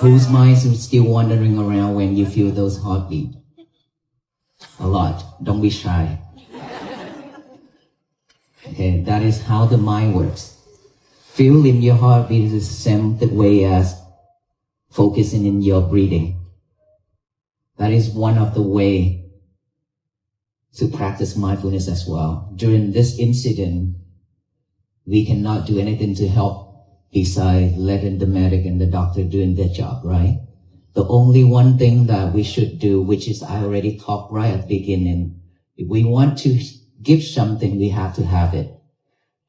Whose minds are still wandering around when you feel those heartbeat? A lot. Don't be shy. Okay, that is how the mind works. Feeling your heartbeat is the same way as focusing in your breathing. That is one of the way to practice mindfulness as well. During this incident, we cannot do anything to help besides letting the medic and the doctor doing their job, right? The only one thing that we should do, which is I already talked right at the beginning, if we want to give something, we have to have it.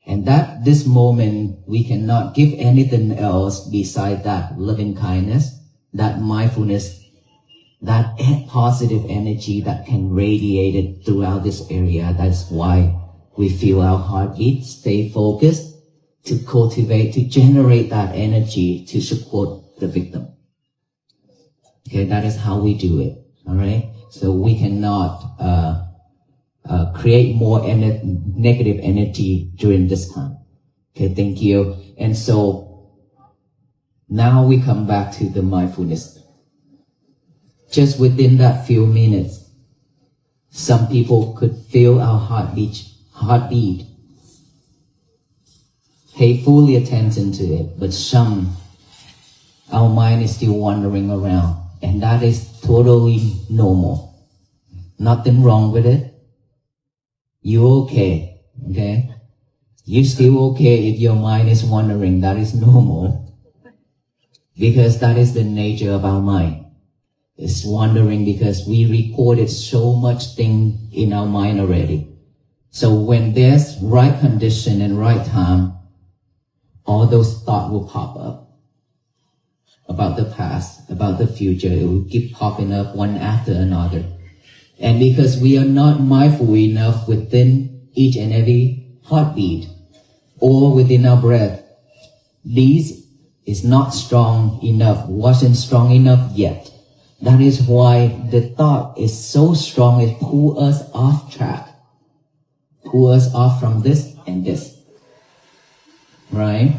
And that this moment, we cannot give anything else beside that loving kindness, that mindfulness, that positive energy that can radiate it throughout this area. That's why we feel our heartbeat, stay focused, to cultivate, to generate that energy to support the victim. Okay, that is how we do it, all right? So we cannot create more negative energy during this time. Okay, thank you. And so now we come back to the mindfulness. Just within that few minutes, some people could feel our heartbeat, pay fully attention to it, but some, our mind is still wandering around, and that is totally normal. Nothing wrong with it. You're okay, okay? You're still okay if your mind is wandering. That is normal, because that is the nature of our mind. It's wandering because we recorded so much thing in our mind already. So when there's right condition and right time, all those thoughts will pop up about the past, about the future. It will keep popping up one after another. And because we are not mindful enough within each and every heartbeat or within our breath, these is not strong enough, wasn't strong enough yet. That is why the thought is so strong, it pulls us off track, pull us off from this and this, right?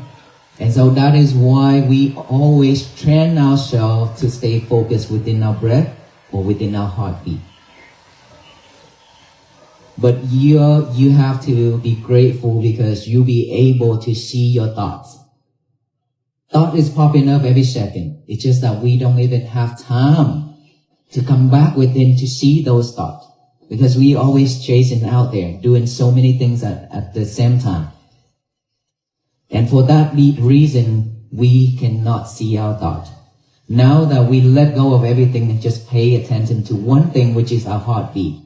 And so that is why we always train ourselves to stay focused within our breath or within our heartbeat. But you have to be grateful because you'll be able to see your thoughts. Thought is popping up every second. It's just that we don't even have time to come back within to see those thoughts, because we always chasing out there, doing so many things at the same time. And for that reason, we cannot see our thought. Now that we let go of everything and just pay attention to one thing, which is our heartbeat,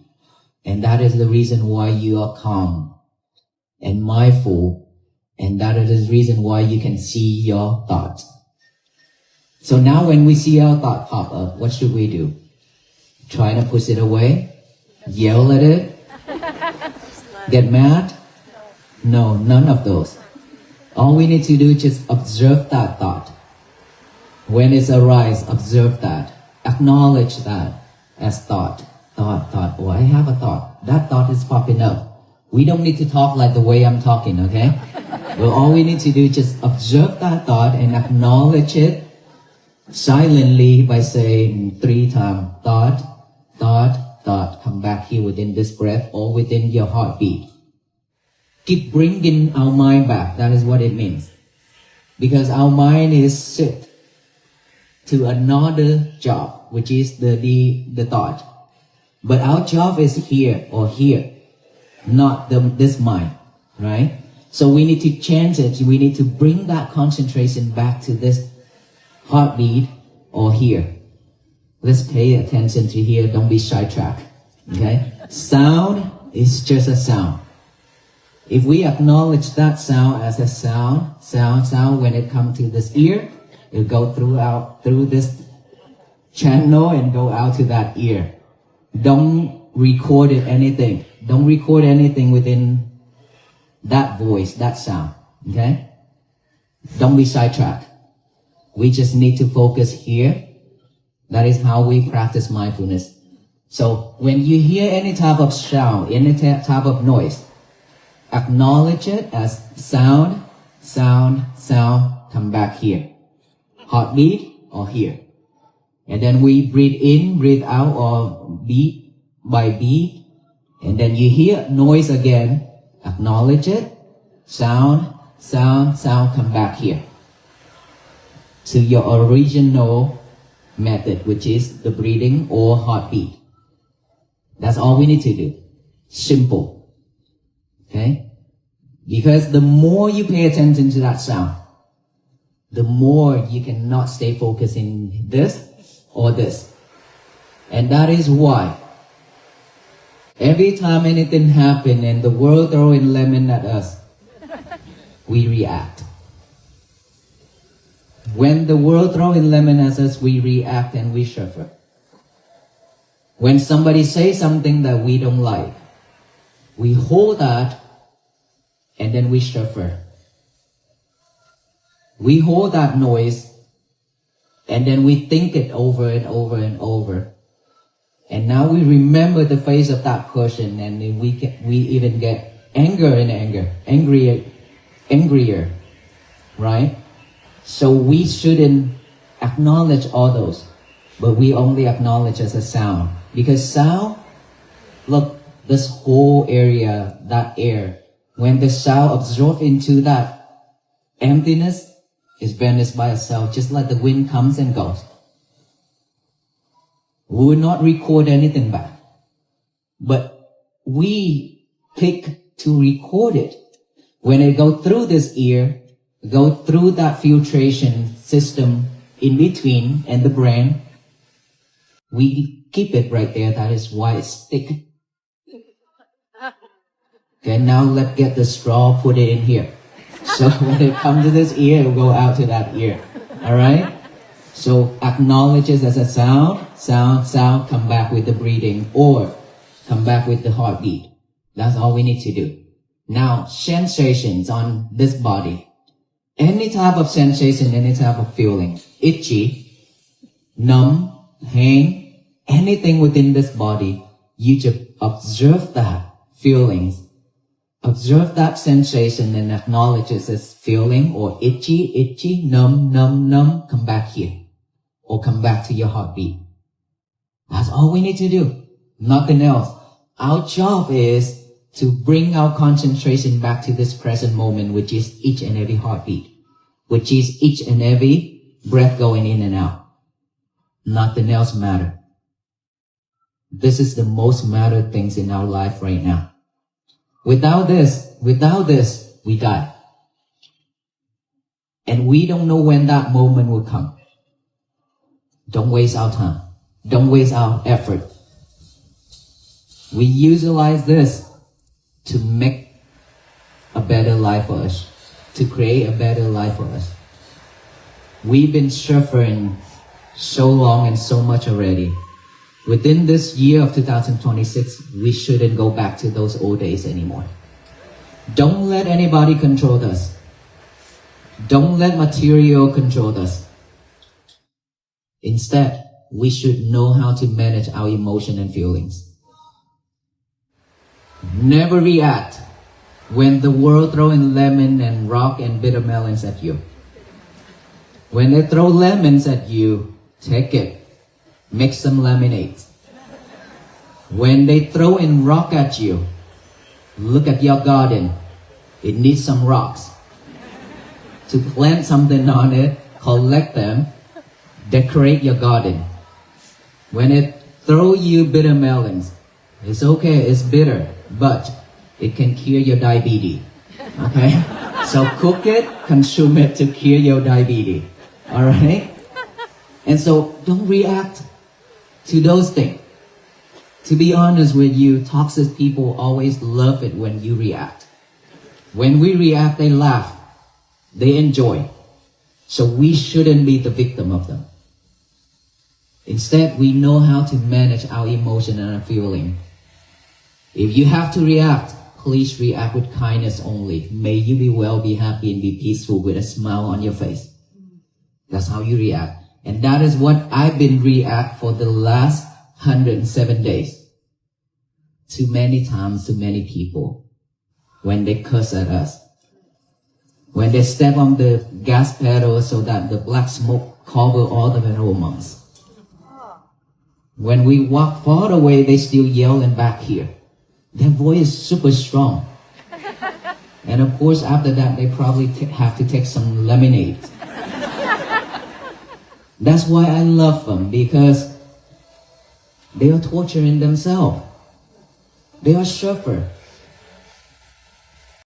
and that is the reason why you are calm and mindful. And that is the reason why you can see your thoughts. So now when we see our thought pop up, what should we do? Try to push it away? Yell at it? Get mad? No, none of those. All we need to do is just observe that thought. When it arises, observe that. Acknowledge that as thought. Thought. Oh, I have a thought. That thought is popping up. We don't need to talk like the way I'm talking, okay? Well, all we need to do is just observe that thought and acknowledge it silently by saying 3 times, thought. Come back here within this breath or within your heartbeat. Keep bringing our mind back. That is what it means. Because our mind is set to another job, which is the thought. But our job is here or here, not this mind, right? So we need to change it. We need to bring that concentration back to this heartbeat or here. Let's pay attention to here. Don't be sidetracked, okay? Sound is just a sound. If we acknowledge that sound as a sound, when it comes to this ear, it'll go through this channel and go out to that ear. Don't record anything. Don't record anything within that voice, that sound, okay? Don't be sidetracked. We just need to focus here. That is how we practice mindfulness. So when you hear any type of sound, any type of noise, acknowledge it as sound, come back here. Heartbeat, or here. And then we breathe in, breathe out, or beat by beat. And then you hear noise again. Acknowledge it. Sound, sound, sound, come back here. To your original method, which is the breathing or heartbeat. That's all we need to do. Simple. Okay? Because the more you pay attention to that sound, the more you cannot stay focused in this or this. And that is why every time anything happens and the world throwing lemon at us, we react. When the world throwing lemon at us, we react and we suffer. When somebody says something that we don't like, we hold that and then we suffer. We hold that noise and then we think it over and over and over. And now we remember the face of that person and we even get angrier, right? So we shouldn't acknowledge all those, but we only acknowledge as a sound. Because sound, look, this whole area, that air, when the sound absorbs into that emptiness, is vanished by itself, just like the wind comes and goes. We will not record anything back. But we pick to record it. When it goes through this ear, go through that filtration system in between and the brain, we keep it right there. That is why it's thick. Okay, now let's get the straw, put it in here. So when it comes to this ear, it will go out to that ear. Alright? So acknowledge it as a sound, sound, sound, come back with the breathing, or come back with the heartbeat. That's all we need to do. Now, sensations on this body. Any type of sensation, any type of feeling, itchy, numb, pain, anything within this body, you just observe that feelings. Observe that sensation and acknowledge it as feeling or itchy, numb, come back here. Or come back to your heartbeat. That's all we need to do. Nothing else. Our job is to bring our concentration back to this present moment, which is each and every heartbeat. Which is each and every breath going in and out. Nothing else matters. This is the most matter things in our life right now. Without this, we die. And we don't know when that moment will come. Don't waste our time. Don't waste our effort. We utilize this to make a better life for us. To create a better life for us. We've been suffering so long and so much already. Within this year of 2026, we shouldn't go back to those old days anymore. Don't let anybody control us. Don't let material control us. Instead, we should know how to manage our emotion and feelings. Never react when the world throwing lemon and rock and bitter melons at you. When they throw lemons at you, take it. Make some lemonade. When they throw in rock at you, look at your garden. It needs some rocks. To plant something on it, collect them, decorate your garden. When it throw you bitter melons, it's okay, it's bitter, but it can cure your diabetes. Okay? So cook it, consume it to cure your diabetes. Alright? And so don't react to those things. To be honest with you, toxic people always love it when you react. When we react, they laugh. They enjoy. So we shouldn't be the victim of them. Instead, we know how to manage our emotion and our feeling. If you have to react, please react with kindness only. May you be well, be happy, and be peaceful with a smile on your face. That's how you react. And that is what I've been react for the last 107 days. Too many times, too many people. When they curse at us. When they step on the gas pedal so that the black smoke cover all the venerable monks. When we walk far away, they still yelling back here. Their voice is super strong. And of course, after that, they probably have to take some lemonade. That's why I love them, because they are torturing themselves. They are suffering.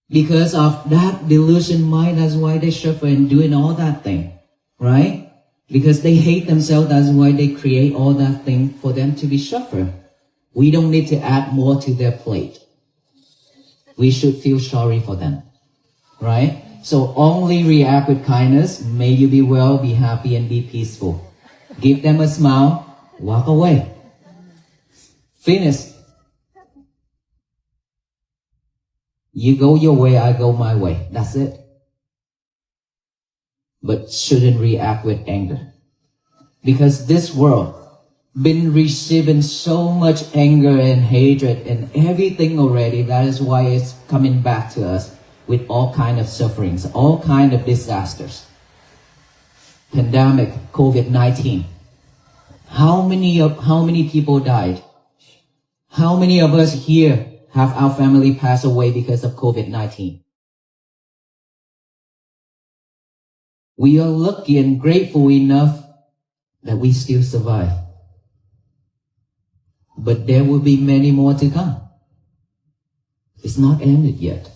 Because of that delusion mind, that's why they suffer and doing all that thing. Right? Because they hate themselves, that's why they create all that thing for them to be suffer. We don't need to add more to their plate. We should feel sorry for them. Right? So only react with kindness. May you be well, be happy, and be peaceful. Give them a smile, walk away. Finish. You go your way, I go my way. That's it. But shouldn't react with anger. Because this world been receiving so much anger and hatred and everything already. That is why it's coming back to us with all kind of sufferings, all kind of disasters. Pandemic, COVID-19. How many people died? How many of us here have our family pass away because of COVID-19? We are lucky and grateful enough that we still survive. But there will be many more to come. It's not ended yet.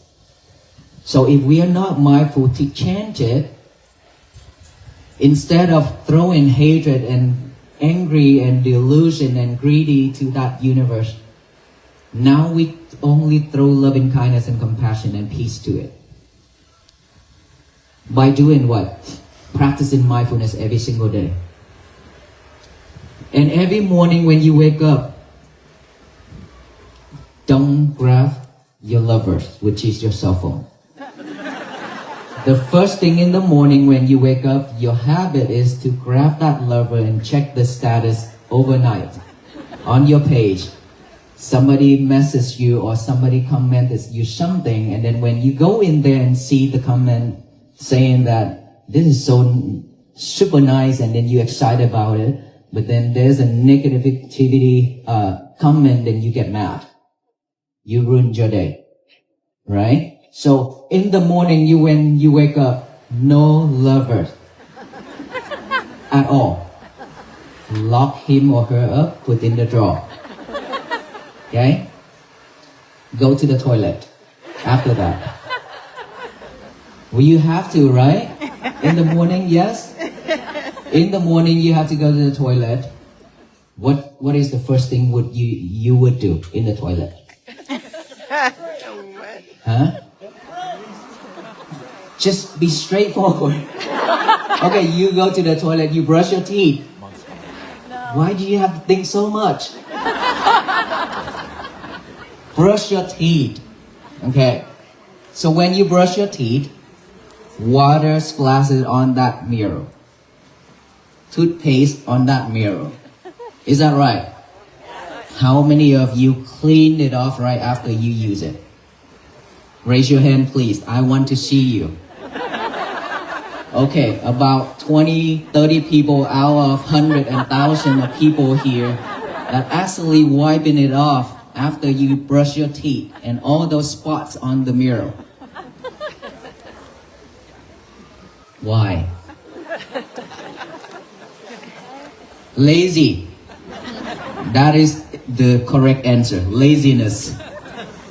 So if we are not mindful to change it, instead of throwing hatred and angry and delusion and greedy to that universe, now we only throw loving kindness and compassion and peace to it. By doing what? Practicing mindfulness every single day. And every morning when you wake up, don't grab your lovers, which is your cell phone. The first thing in the morning when you wake up, your habit is to grab that lover and check the status overnight on your page. Somebody messaged you or somebody commented you something, and then when you go in there and see the comment saying that this is so super nice, and then you're excited about it, but then there's a negativity comment, then you get mad. You ruined your day, right? So in the morning, when you wake up, no lovers at all. Lock him or her up, put in the drawer. Okay? Go to the toilet after that. Well, you have to, right? In the morning, yes? In the morning, you have to go to the toilet. What is the first thing you would do in the toilet? Huh? Just be straightforward. Okay, you go to the toilet, you brush your teeth. Why do you have to think so much? Brush your teeth. Okay. So when you brush your teeth, water splashes on that mirror. Toothpaste on that mirror. Is that right? How many of you cleaned it off right after you use it? Raise your hand, please. I want to see you. Okay, about 20, 30 people out of 100 and 1,000 of people here that actually wiping it off after you brush your teeth and all those spots on the mirror. Why? Lazy. That is the correct answer. Laziness.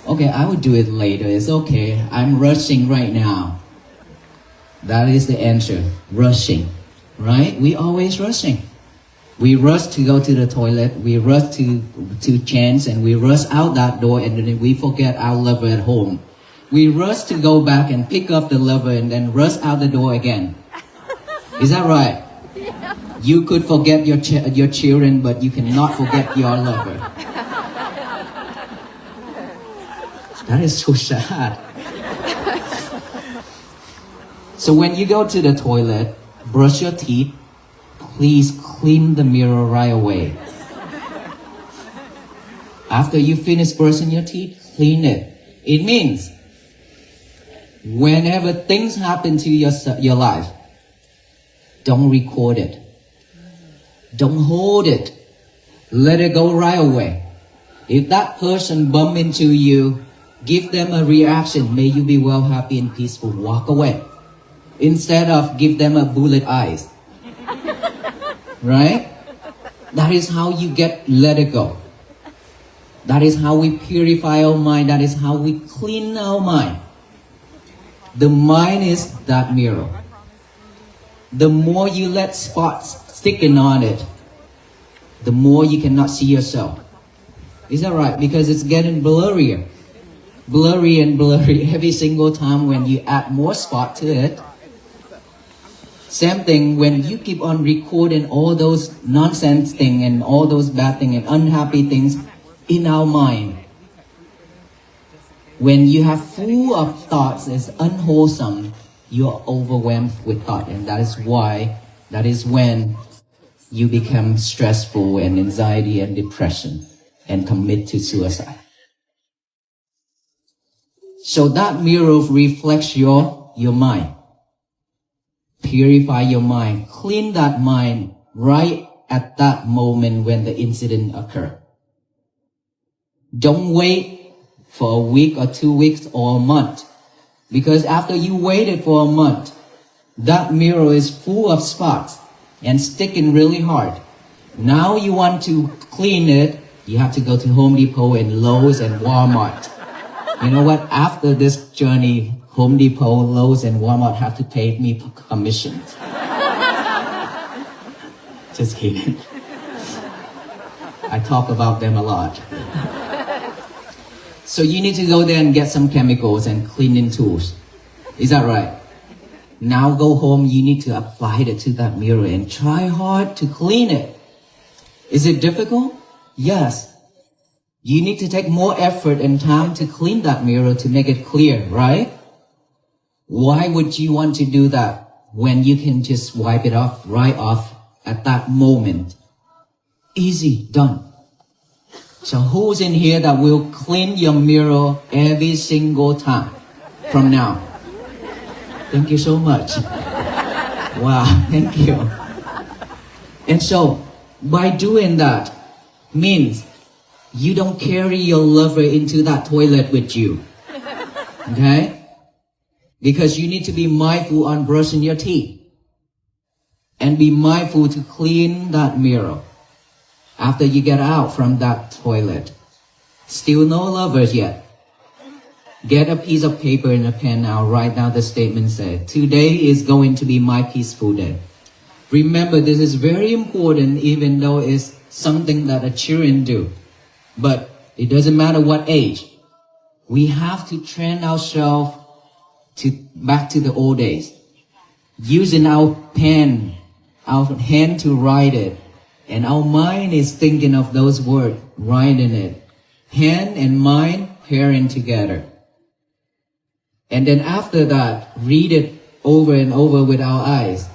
Okay, I will do it later. It's okay. I'm rushing right now. That is the answer. Rushing. Right? We always rushing. We rush to go to the toilet. We rush to change, and we rush out that door, and then we forget our lover at home. We rush to go back and pick up the lover and then rush out the door again. Is that right? You could forget your children, but you cannot forget your lover. That is so sad. So when you go to the toilet, brush your teeth, please clean the mirror right away. After you finish brushing your teeth, clean it. It means whenever things happen to your life, don't record it. Don't hold it. Let it go right away. If that person bump into you, give them a reaction. May you be well, happy, and peaceful. Walk away. Instead of give them a bullet eyes. Right? That is how you let it go. That is how we purify our mind. That is how we clean our mind. The mind is that mirror. The more you let spots sticking on it, the more you cannot see yourself. Is that right? Because it's getting blurrier. Blurry and blurry every single time when you add more spot to it. Same thing when you keep on recording all those nonsense things and all those bad things and unhappy things in our mind. When you have full of thoughts that's unwholesome, you are overwhelmed with thought, and that is when you become stressful and anxiety and depression and commit to suicide. So that mirror reflects your mind. Purify your mind. Clean that mind right at that moment when the incident occurred. Don't wait for a week or 2 weeks or a month. Because after you waited for a month, that mirror is full of spots and sticking really hard. Now you want to clean it, you have to go to Home Depot and Lowe's and Walmart. You know what? After this journey, Home Depot, Lowe's, and Walmart have to pay me commissions. Just kidding. I talk about them a lot. So you need to go there and get some chemicals and cleaning tools. Is that right? Now go home, you need to apply it to that mirror and try hard to clean it. Is it difficult? Yes. You need to take more effort and time to clean that mirror to make it clear, right? Why would you want to do that when you can just wipe it off, right off at that moment? Easy, done. So who's in here that will clean your mirror every single time from now? Thank you so much. Wow, thank you. And so, by doing that, means you don't carry your lover into that toilet with you. Okay? Because you need to be mindful on brushing your teeth. And be mindful to clean that mirror after you get out from that toilet. Still no lovers yet. Get a piece of paper and a pen now. Write down the statement said, today is going to be my peaceful day. Remember, this is very important even though it's something that the children do. But it doesn't matter what age. We have to train ourselves back to the old days. Using our pen, our hand to write it. And our mind is thinking of those words, writing it. Hand and mind pairing together. And then after that, read it over and over with our eyes.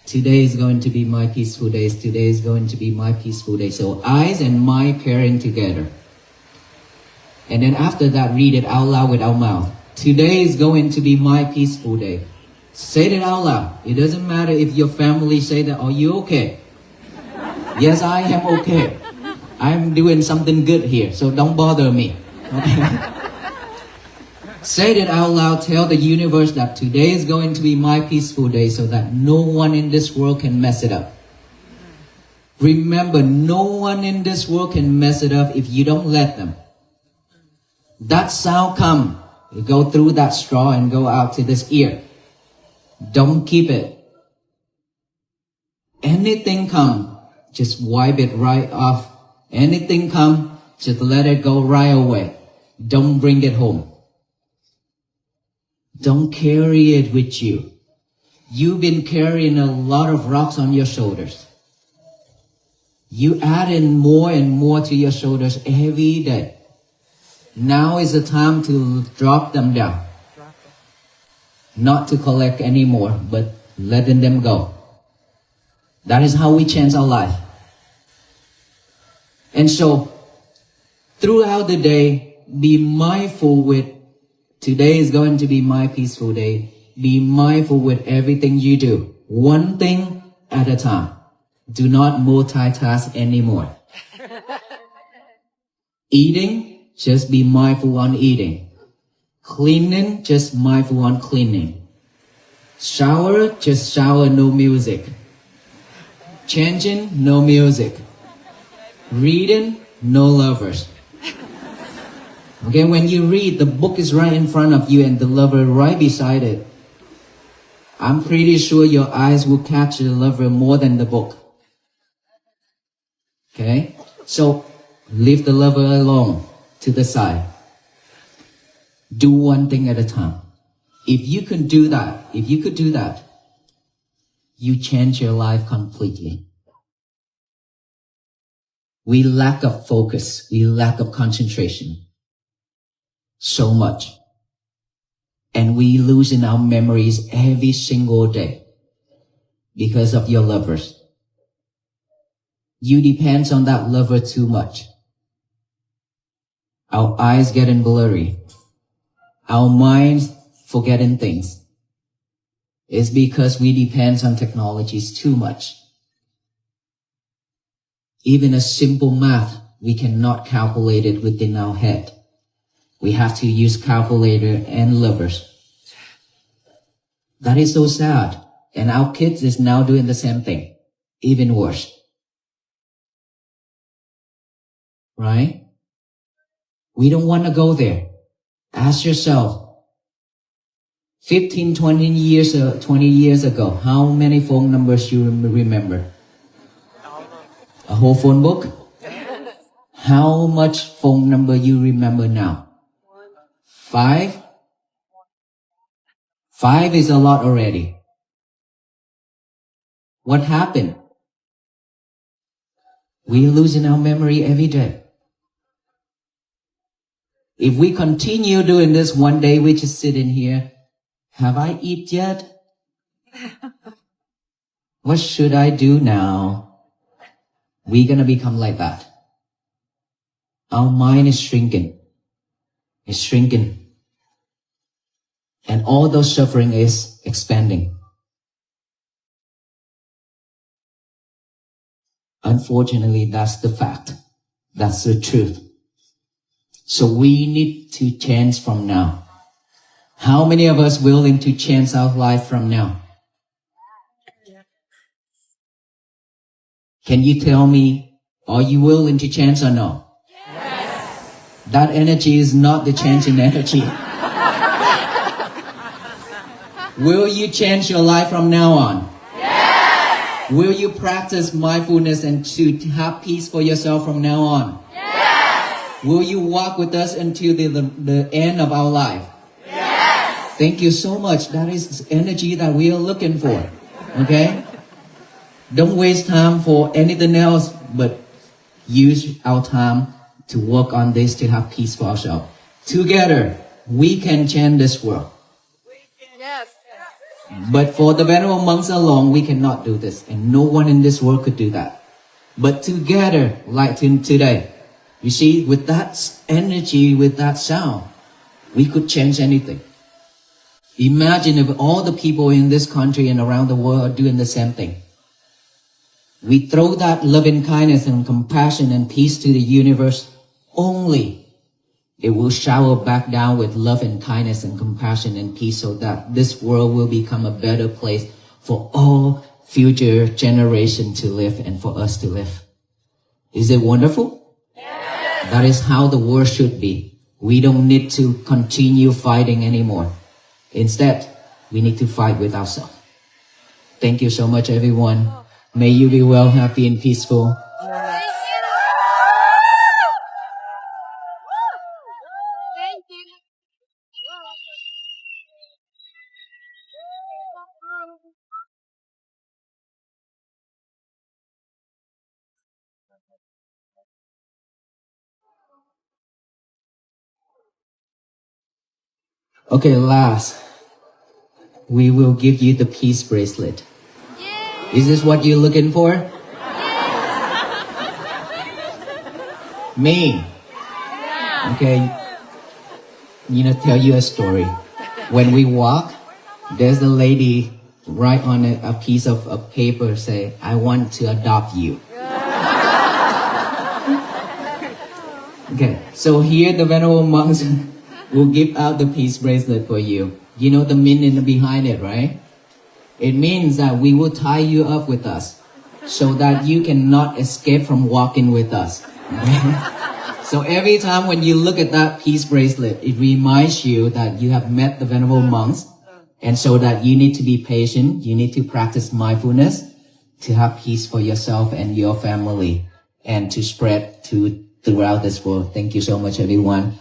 Today is going to be my peaceful day. Today is going to be my peaceful day. So eyes and mind pairing together. And then after that, read it out loud with our mouth. Today is going to be my peaceful day. Say it out loud. It doesn't matter if your family say that, are you okay? Yes, I am okay. I'm doing something good here, so don't bother me. Okay? Say it out loud. Tell the universe that today is going to be my peaceful day so that no one in this world can mess it up. Remember, no one in this world can mess it up if you don't let them. That sound come, you go through that straw and go out to this ear. Don't keep it. Anything come, just wipe it right off. Anything come, just let it go right away. Don't bring it home. Don't carry it with you. You've been carrying a lot of rocks on your shoulders. You add in more and more to your shoulders every day. Now is the time to drop them down. Not to collect anymore, but letting them go. That is how we change our life. And so, throughout the day, be mindful with, today is going to be my peaceful day. Be mindful with everything you do. One thing at a time. Do not multitask anymore. Eating, just be mindful on eating. Cleaning, just mindful on cleaning. Shower, just shower, no music. Changing, no music. Reading, no lovers. Okay, when you read, the book is right in front of you and the lover right beside it. I'm pretty sure your eyes will catch the lover more than the book. Okay, so leave the lover alone to the side. Do one thing at a time. If you could do that, you change your life completely. We lack of focus. We lack of concentration. So much. And we lose in our memories every single day because of your lovers. You depend on that lover too much. Our eyes getting blurry. Our minds forgetting things. It's because we depend on technologies too much. Even a simple math, we cannot calculate it within our head. We have to use calculator and lovers. That is so sad. And our kids is now doing the same thing. Even worse. Right? We don't want to go there. Ask yourself, 15, 20 years ago, how many phone numbers you remember? A whole phone book? How much phone number you remember now? 5? 5 is a lot already. What happened? We losing our memory every day. If we continue doing this, one day we just sit in here. Have I eaten yet? What should I do now? We're gonna become like that. Our mind is shrinking. It's shrinking. And all those suffering is expanding. Unfortunately, that's the fact. That's the truth. So we need to change from now. How many of us willing to change our life from now? Can you tell me, are you willing to change or no? Yes. That energy is not the change in energy. Will you change your life from now on? Yes. Will you practice mindfulness and to have peace for yourself from now on? Yes. Will you walk with us until the end of our life? Yes. Thank you so much. That is energy that we are looking for. Okay? Don't waste time for anything else, but use our time to work on this to have peace for ourselves. Together, we can change this world. Yes. But for the venerable monks alone, we cannot do this. And no one in this world could do that. But together, like today, you see, with that energy, with that sound, we could change anything. Imagine if all the people in this country and around the world are doing the same thing. We throw that loving kindness and compassion and peace to the universe only. It will shower back down with love and kindness and compassion and peace so that this world will become a better place for all future generations to live and for us to live. Is it wonderful? Yes. That is how the world should be. We don't need to continue fighting anymore. Instead, we need to fight with ourselves. Thank you so much, everyone. May you be well, happy, and peaceful. Thank you. Okay, last, we will give you the peace bracelet. Is this what you're looking for? Me? Okay, tell you a story. When we walk, there's a lady write on a piece of paper, say, I want to adopt you. Okay, so here the Venerable Monks will give out the peace bracelet for you. You know the meaning behind it, right? It means that we will tie you up with us so that you cannot escape from walking with us. So every time when you look at that peace bracelet, it reminds you that you have met the Venerable Monks, and so that you need to be patient, you need to practice mindfulness to have peace for yourself and your family and to spread throughout this world. Thank you so much, everyone.